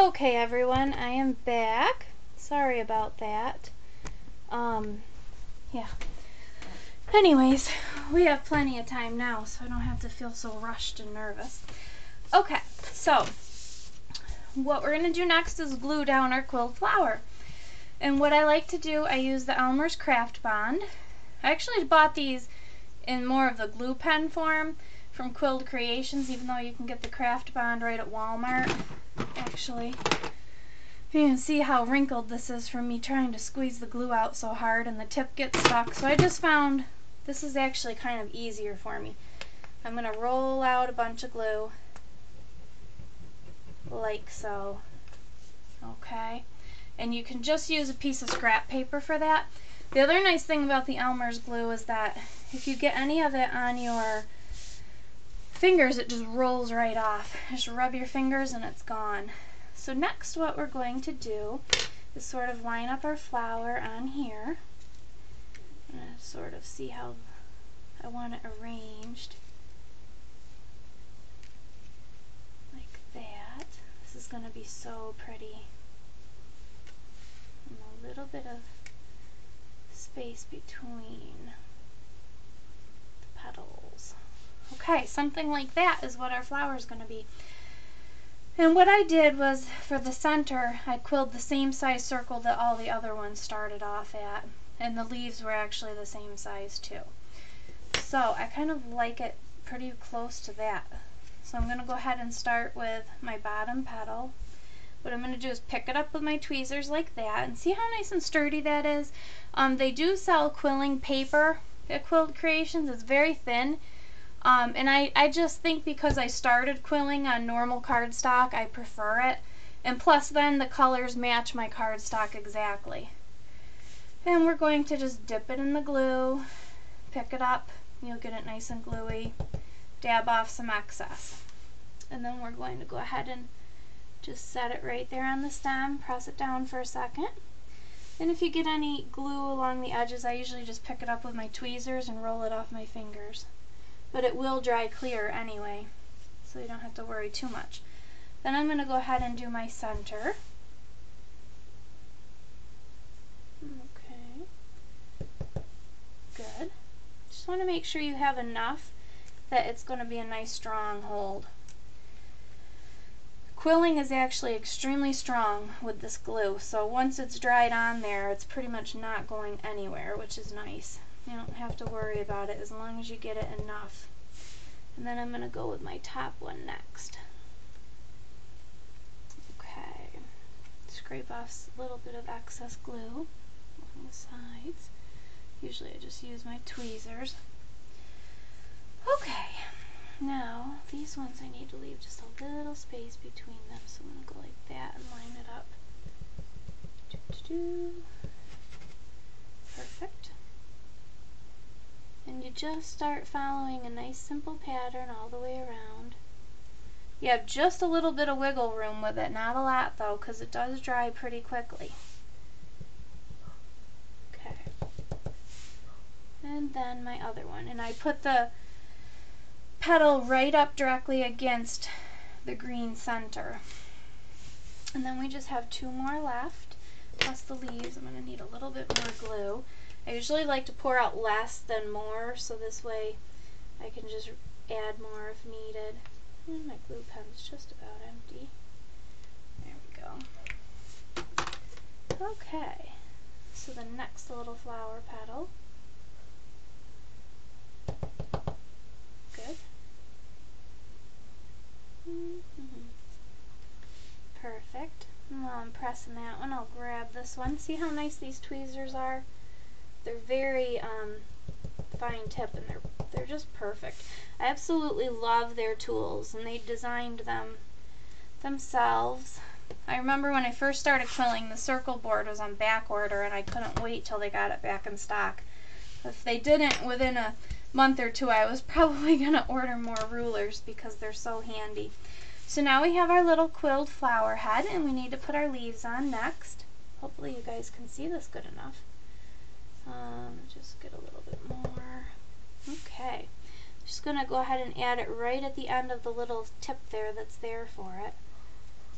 Okay, everyone, I am back. Sorry about that. Yeah. Anyways, we have plenty of time now, so I don't have to feel so rushed and nervous. Okay, so what we're going to do next is glue down our quilled flower. And what I like to do, I use the Elmer's Craft Bond. I actually bought these in more of the glue pen form from Quilled Creations, even though you can get the Craft Bond right at Walmart. Actually, you can see how wrinkled this is from me trying to squeeze the glue out so hard and the tip gets stuck. So I just found this is actually kind of easier for me. I'm going to roll out a bunch of glue like so. Okay, and you can just use a piece of scrap paper for that. The other nice thing about the Elmer's glue is that if you get any of it on your fingers, it just rolls right off. Just rub your fingers and it's gone. So next what we're going to do is sort of line up our flower on here. And sort of see how I want it arranged. Like that. This is going to be so pretty. And a little bit of space between the petals. Okay, something like that is what our flower is going to be. And what I did was, for the center, I quilled the same size circle that all the other ones started off at. And the leaves were actually the same size too. So I kind of like it pretty close to that. So I'm going to go ahead and start with my bottom petal. What I'm going to do is pick it up with my tweezers like that, and see how nice and sturdy that is. They do sell quilling paper at Quilled Creations. It's very thin. And I just think because I started quilling on normal cardstock, I prefer it. And plus then the colors match my cardstock exactly. And we're going to just dip it in the glue, pick it up, you'll get it nice and gluey, dab off some excess. And then we're going to go ahead and just set it right there on the stem, press it down for a second. And if you get any glue along the edges, I usually just pick it up with my tweezers and roll it off my fingers. But it will dry clear anyway, so you don't have to worry too much. Then I'm going to go ahead and do my center. Okay, good. Just want to make sure you have enough that it's going to be a nice strong hold. Quilling is actually extremely strong with this glue, so once it's dried on there, it's pretty much not going anywhere, which is nice. You don't have to worry about it as long as you get it enough. And then I'm going to go with my top one next. Okay. Scrape off a little bit of excess glue along the sides. Usually I just use my tweezers. Okay. Now, these ones I need to leave just a little space between them, so I'm going to go like that and line it up. Perfect. And you just start following a nice simple pattern all the way around. You have just a little bit of wiggle room with it, not a lot though, because it does dry pretty quickly. Okay. And then my other one, and I put the petal right up directly against the green center. And then we just have two more left, plus the leaves. I'm going to need a little bit more glue. I usually like to pour out less than more, so this way I can just add more if needed. And my glue pen's just about empty. There we go. Okay, so the next little flower petal. Good. Perfect. And while I'm pressing that one, I'll grab this one. See how nice these tweezers are? They're very fine tip, and they're just perfect. I absolutely love their tools, and they designed them themselves. I remember when I first started quilling, the circle board was on back order, and I couldn't wait till they got it back in stock. If they didn't within a month or two, I was probably going to order more rulers because they're so handy. So now we have our little quilled flower head, and we need to put our leaves on next. Hopefully you guys can see this good enough. Just get a little bit more. Okay. Just going to go ahead and add it right at the end of the little tip there that's there for it.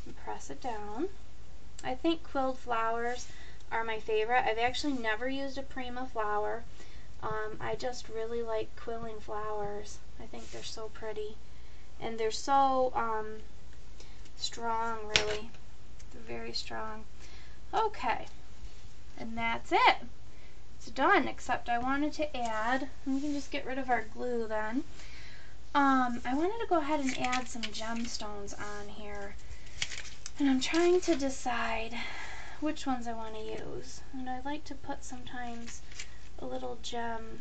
and press it down. I think quilled flowers are my favorite. I've actually never used a Prima flower. I just really like quilling flowers. I think they're so pretty. And they're so strong, really. They're very strong. Okay, and that's it. It's done, except I wanted to add, and we can just get rid of our glue then. I wanted to go ahead and add some gemstones on here. And I'm trying to decide which ones I want to use. And I like to put sometimes a little gem.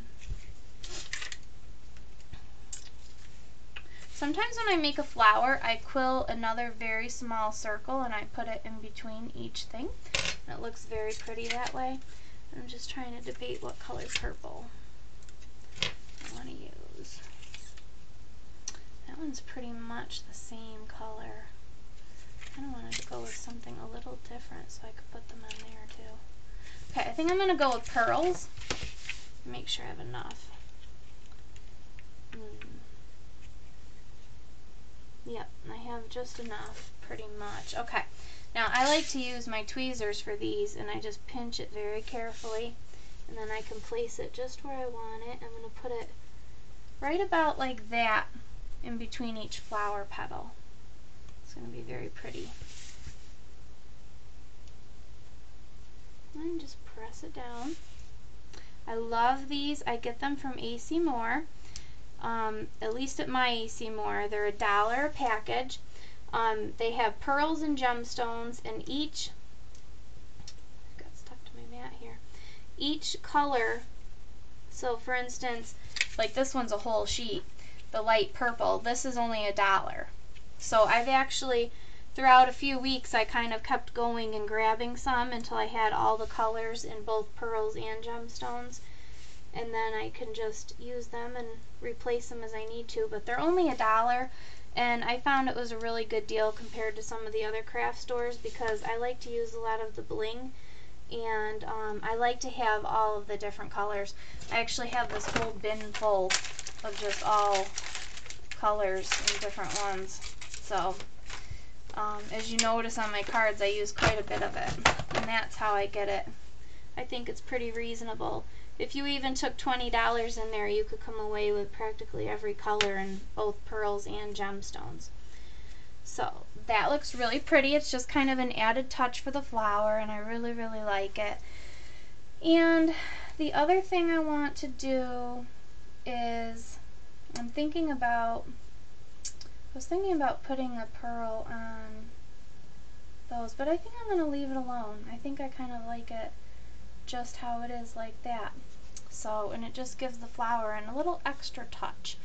Sometimes when I make a flower, I quill another very small circle and I put it in between each thing. And it looks very pretty that way. I'm just trying to debate what color purple I want to use. That one's pretty much the same color. I kind of wanted to go with something a little different so I could put them in there too. Okay, I think I'm going to go with pearls. Make sure I have enough. Yep, I have just enough, pretty much. Okay, now I like to use my tweezers for these, and I just pinch it very carefully, and then I can place it just where I want it. I'm going to put it right about like that in between each flower petal. It's going to be very pretty. And just press it down. I love these. I get them from AC Moore. At least at my AC Moore. They're $1 a package. They have pearls and gemstones, and each, got stuck to my mat here, each color, so for instance, like this one's a whole sheet, the light purple, this is only $1. So I've actually, throughout a few weeks, I kind of kept going and grabbing some until I had all the colors in both pearls and gemstones. And then I can just use them and replace them as I need to. But they're only $1, and I found it was a really good deal compared to some of the other craft stores because I like to use a lot of the bling, and I like to have all of the different colors. I actually have this whole bin full of just all colors and different ones. So as you notice on my cards, I use quite a bit of it, and that's how I get it. I think it's pretty reasonable. If you even took $20 in there, you could come away with practically every color in both pearls and gemstones. So that looks really pretty. It's just kind of an added touch for the flower, and I really, really like it. And the other thing I want to do is, I was thinking about putting a pearl on those, but I think I'm going to leave it alone. I think I kind of like it just how it is like that. So, and it just gives the flower a little extra touch.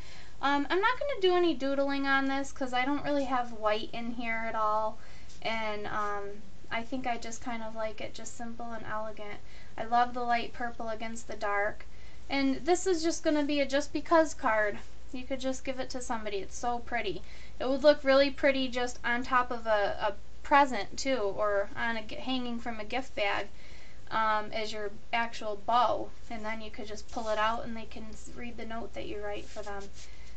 I'm not going to do any doodling on this because I don't really have white in here at all, and I think I just kind of like it just simple and elegant. I love the light purple against the dark, and this is just going to be a just because card. You could just give it to somebody. It's so pretty. It would look really pretty just on top of a present too, or on hanging from a gift bag. As your actual bow, and then you could just pull it out and they can read the note that you write for them.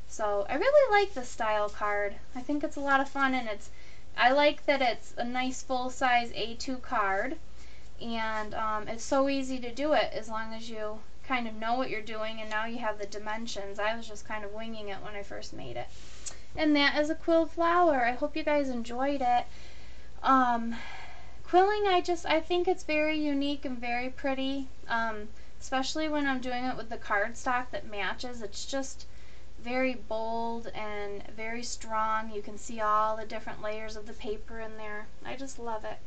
So I really like this style card. I think it's a lot of fun, and I like that it's a nice full-size A2 card, and it's so easy to do it as long as you kind of know what you're doing, and now you have the dimensions. I was just kind of winging it when I first made it. And that is a quilled flower. I hope you guys enjoyed it. Quilling, I think it's very unique and very pretty, especially when I'm doing it with the cardstock that matches. It's just very bold and very strong. You can see all the different layers of the paper in there. I just love it.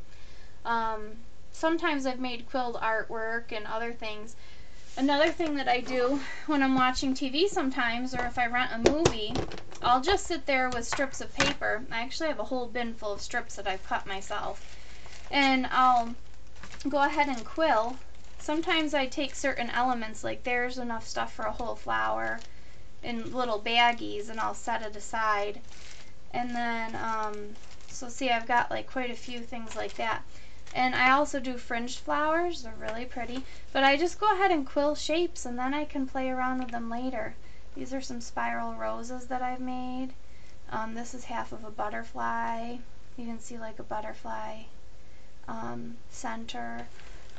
Sometimes I've made quilled artwork and other things. Another thing that I do when I'm watching TV sometimes, or if I rent a movie, I'll just sit there with strips of paper. I actually have a whole bin full of strips that I've cut myself. And I'll go ahead and quill. Sometimes I take certain elements, like there's enough stuff for a whole flower in little baggies, and I'll set it aside. And then, so see, I've got like quite a few things like that. And I also do fringed flowers. They're really pretty. But I just go ahead and quill shapes, and then I can play around with them later. These are some spiral roses that I've made. This is half of a butterfly. You can see like a butterfly center,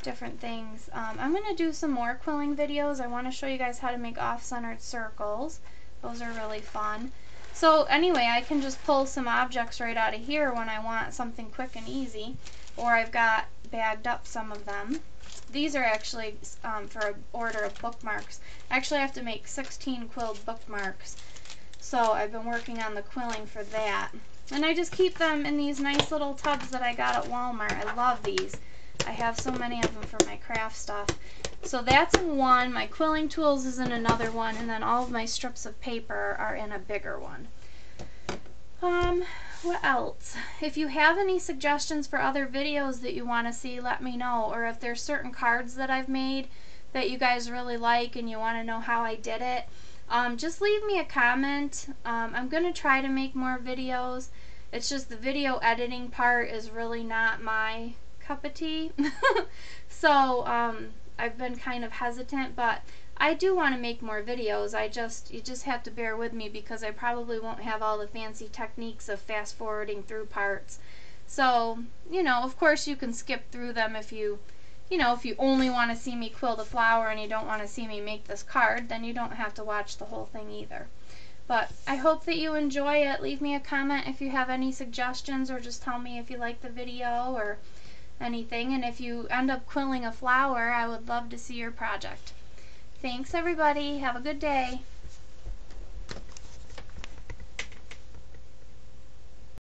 different things. I'm going to do some more quilling videos. I want to show you guys how to make off-centered circles. Those are really fun. So anyway, I can just pull some objects right out of here when I want something quick and easy, or I've got bagged up some of them. These are actually for an order of bookmarks. Actually, I have to make 16 quilled bookmarks. So I've been working on the quilling for that. And I just keep them in these nice little tubs that I got at Walmart. I love these. I have so many of them for my craft stuff. So that's in one. My quilling tools is in another one. And then all of my strips of paper are in a bigger one. What else? If you have any suggestions for other videos that you want to see, let me know. Or if there's certain cards that I've made that you guys really like and you want to know how I did it, just leave me a comment. I'm going to try to make more videos. It's just the video editing part is really not my cup of tea. So I've been kind of hesitant, but I do want to make more videos. You just have to bear with me because I probably won't have all the fancy techniques of fast forwarding through parts. So, you know, of course you can skip through them if you only want to see me quill the flower and you don't want to see me make this card, then you don't have to watch the whole thing either. But I hope that you enjoy it. Leave me a comment if you have any suggestions, or just tell me if you like the video or anything. And if you end up quilling a flower, I would love to see your project. Thanks everybody. Have a good day.